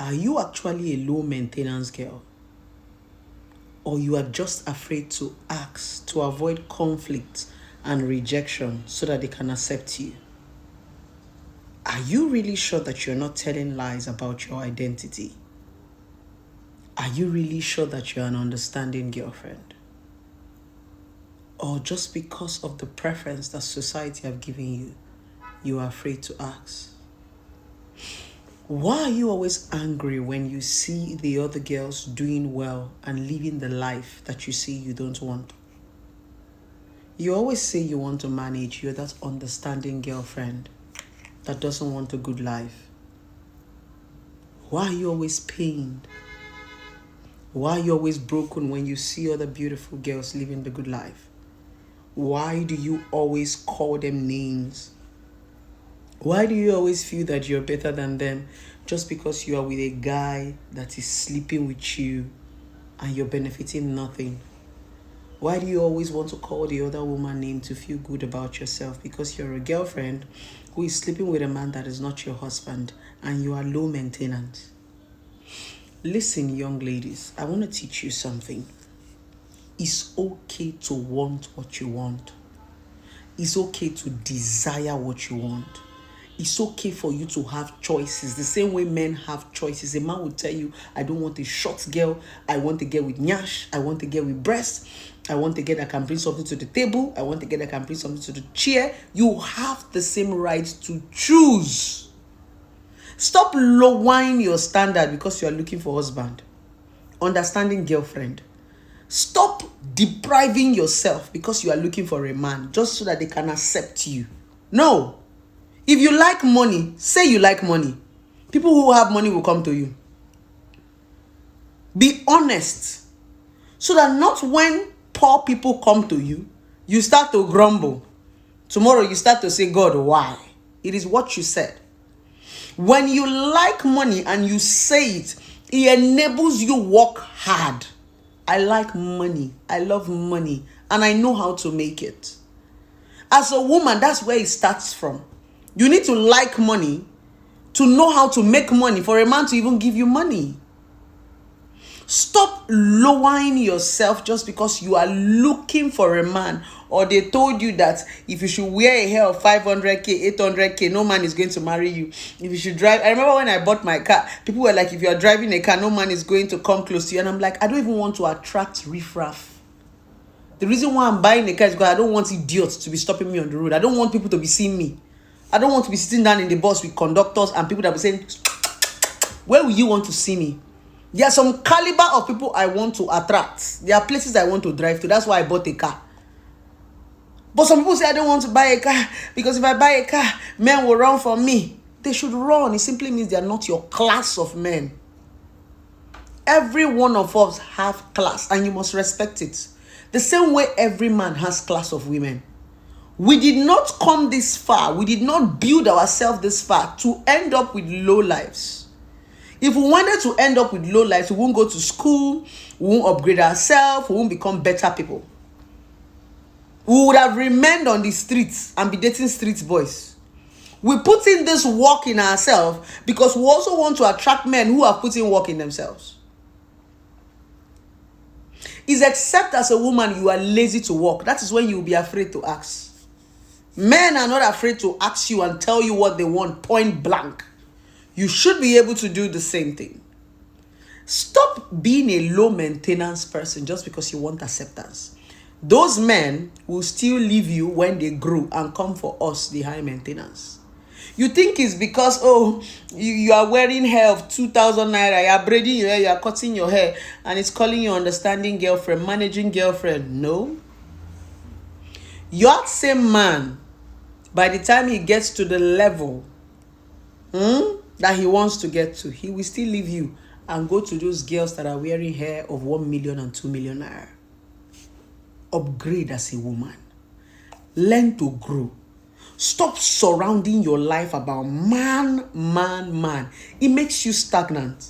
Are you actually a low maintenance girl? Or you are just afraid to ask to avoid conflict and rejection so that they can accept you? Are you really sure that you're not telling lies about your identity? Are you really sure that you're an understanding girlfriend? Or just because of the preference that society have given you, you are afraid to ask? Why are you always angry when you see the other girls doing well and living the life that you see you don't want? You always say you want to manage. You're that understanding girlfriend that doesn't want a good life. Why are you always pained? Why are you always broken when you see other beautiful girls living the good life? Why do you always call them names? Why do you always feel that you're better than them just because you are with a guy that is sleeping with you and you're benefiting nothing? Why do you always want to call the other woman name to feel good about yourself because you're a girlfriend who is sleeping with a man that is not your husband and you are low maintenance? Listen, young ladies, I want to teach you something. It's okay to want what you want. It's okay to desire what you want. It's okay for you to have choices. The same way men have choices. A man will tell you, I don't want a short girl. I want a girl with nyash. I want a girl with breasts. I want a girl that can bring something to the table. I want a girl that can bring something to the chair. You have the same right to choose. Stop lowering your standard because you are looking for a husband. Understanding girlfriend. Stop depriving yourself because you are looking for a man just so that they can accept you. No. If you like money, say you like money. People who have money will come to you. Be honest. So that not when poor people come to you, you start to grumble. Tomorrow you start to say, God, why? It is what you said. When you like money and you say it, it enables you work hard. I like money. I love money. And I know how to make it. As a woman, that's where it starts from. You need to like money to know how to make money for a man to even give you money. Stop lowering yourself just because you are looking for a man, or they told you that if you should wear a hair of 500k, 800k, no man is going to marry you. If you should drive, I remember when I bought my car, people were like, if you are driving a car, no man is going to come close to you. And I'm like, I don't even want to attract riffraff. The reason why I'm buying a car is because I don't want idiots to be stopping me on the road. I don't want people to be seeing me. I don't want to be sitting down in the bus with conductors and people that will be saying, where will you want to see me? There are some caliber of people I want to attract. There are places I want to drive to. That's why I bought a car. But some people say I don't want to buy a car because if I buy a car, men will run from me. They should run. It simply means they are not your class of men. Every one of us have class and you must respect it. The same way every man has class of women. We did not come this far. We did not build ourselves this far to end up with low lives. If we wanted to end up with low lives, we won't go to school, we won't upgrade ourselves, we won't become better people. We would have remained on the streets and be dating street boys. We put in this work in ourselves because we also want to attract men who have put in work in themselves. It's except as a woman you are lazy to work. That is when you will be afraid to ask. Men are not afraid to ask you and tell you what they want point blank. You should be able to do the same thing. Stop being a low maintenance person just because you want acceptance. Those men will still leave you when they grow and come for us, the high maintenance. You think it's because, you are wearing hair of 2,000 naira, you are braiding your hair, you are cutting your hair, and it's calling you understanding girlfriend, managing girlfriend. No. Your same man, by the time he gets to the level that he wants to get to, he will still leave you and go to those girls that are wearing hair of 1 million and 2 million naira. Upgrade as a woman. Learn to grow. Stop surrounding your life about man. It makes you stagnant.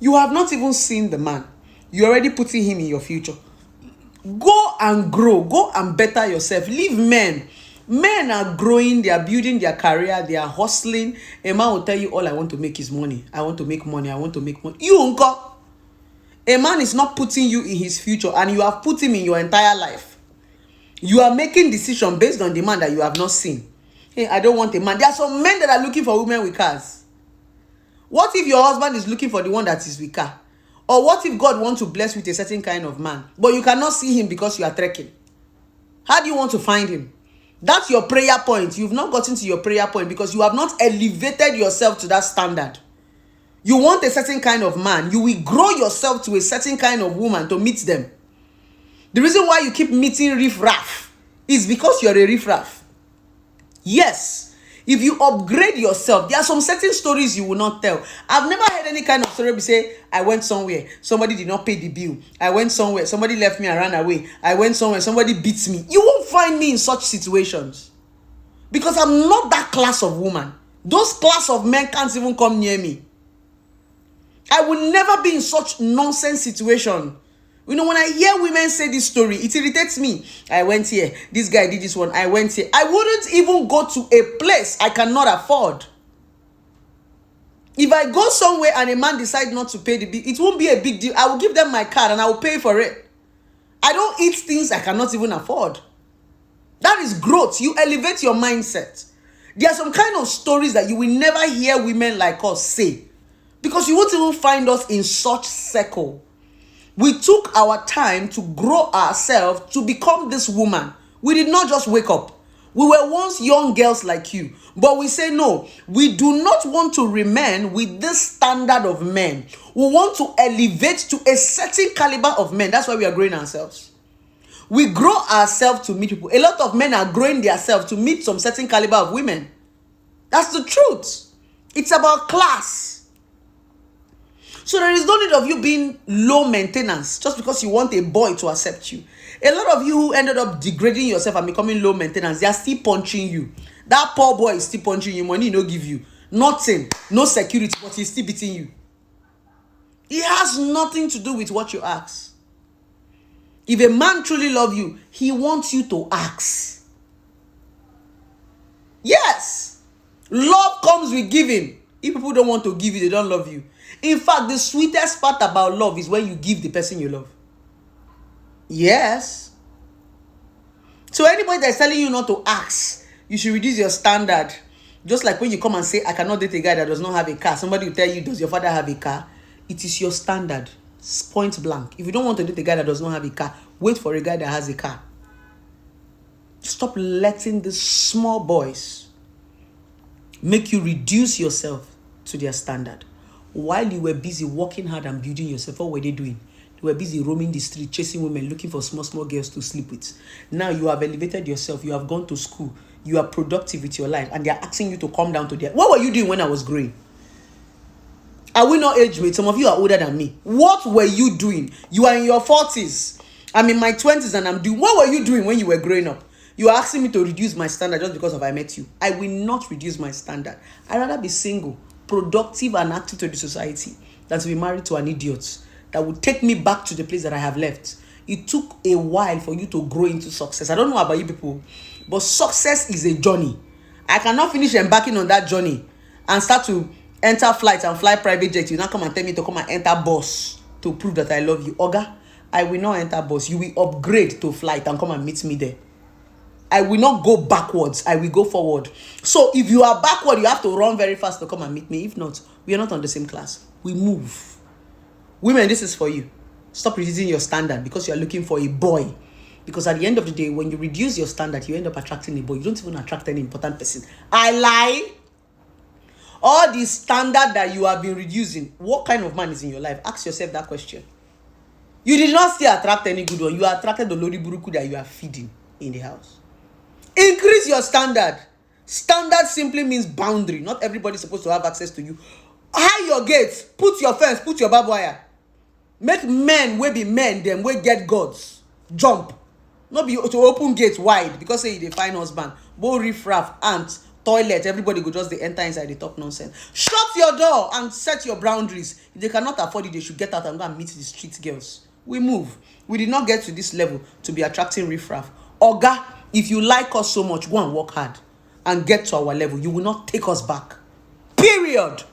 You have not even seen the man. You're already putting him in your future. Go and grow. Go and better yourself. Leave men Men are growing, they are building their career, they are hustling. A man will tell you, all I want to make is money. I want to make money. I want to make money. You, uncle. A man is not putting you in his future, and you have put him in your entire life. You are making decisions based on the man that you have not seen. Hey, I don't want a man. There are some men that are looking for women with cars. What if your husband is looking for the one that is with car? Or what if God wants to bless with a certain kind of man, but you cannot see him because you are trekking? How do you want to find him? That's your prayer point. You've not gotten to your prayer point because you have not elevated yourself to that standard. You want a certain kind of man. You will grow yourself to a certain kind of woman to meet them. The reason why you keep meeting riff-raff is because you're a riff-raff. Yes. If you upgrade yourself, there are some certain stories you will not tell. I've never heard any kind of story be say, I went somewhere, somebody did not pay the bill. I went somewhere, somebody left me and ran away. I went somewhere, somebody beats me. You won't find me in such situations. Because I'm not that class of woman. Those class of men can't even come near me. I will never be in such nonsense situation. You know, when I hear women say this story, it irritates me. I went here. This guy did this one. I went here. I wouldn't even go to a place I cannot afford. If I go somewhere and a man decides not to pay the bill, it won't be a big deal. I will give them my card and I will pay for it. I don't eat things I cannot even afford. That is growth. You elevate your mindset. There are some kind of stories that you will never hear women like us say, because you won't even find us in such circle. We took our time to grow ourselves to become this woman. We did not just wake up. We were once young girls like you. But we say no. We do not want to remain with this standard of men. We want to elevate to a certain caliber of men. That's why we are growing ourselves. We grow ourselves to meet people. A lot of men are growing themselves to meet some certain caliber of women. That's the truth. It's about class. So there is no need of you being low maintenance just because you want a boy to accept you. A lot of you who ended up degrading yourself and becoming low maintenance, they are still punching you. That poor boy is still punching you. Money no give you. Nothing. No security, but he's still beating you. It has nothing to do with what you ask. If a man truly loves you, he wants you to ask. Yes. Love comes with giving. If people don't want to give you, they don't love you. In fact, the sweetest part about love is when you give the person you love. Yes. So anybody that's telling you not to ask, you should reduce your standard. Just like when you come and say, I cannot date a guy that does not have a car. Somebody will tell you, does your father have a car? It is your standard. Point blank. If you don't want to date a guy that does not have a car, wait for a guy that has a car. Stop letting these small boys make you reduce yourself to their standard. While you were busy working hard and building yourself, what were they doing? They were busy roaming the street, chasing women, looking for small girls to sleep with. Now you have elevated yourself. You have gone to school. You are productive with your life. And they are asking you to come down to their... What were you doing when I was growing? Are we not age mates? Some of you are older than me. What were you doing? You are in your 40s. I'm in my 20s and I'm doing... What were you doing when you were growing up? You are asking me to reduce my standard just because of I met you. I will not reduce my standard. I'd rather be single, productive and active to the society than to be married to an idiot that would take me back to the place that I have left. It took a while for you to grow into success. I don't know about you people, but success is a journey. I cannot finish embarking on that journey and start to enter flights and fly private jets. You now come and tell me to come and enter bus to prove that I love you. Oga, I will not enter bus. You will upgrade to flight and come and meet me there. I will not go backwards. I will go forward. So if you are backward, you have to run very fast to come and meet me. If not, we are not on the same class. We move. Women, this is for you. Stop reducing your standard because you are looking for a boy. Because at the end of the day, when you reduce your standard, you end up attracting a boy. You don't even attract any important person. I lie. All the standard that you have been reducing, what kind of man is in your life? Ask yourself that question. You did not still attract any good one. You attracted the Lori Buruku that you are feeding in the house. Increase your standard. Standard simply means boundary. Not everybody is supposed to have access to you. Hide your gates. Put your fence. Put your barbed wire. Make men wey be men them wey get gods jump. Not be to open gates wide because say they find husband. Bo riffraff, ant, toilet. Everybody go just they enter inside the talk nonsense. Shut your door and set your boundaries. If they cannot afford it, they should get out and go and meet the street girls. We move. We did not get to this level to be attracting riffraff. Oga, If you like us so much, go and work hard and get to our level. You will not take us back. Period.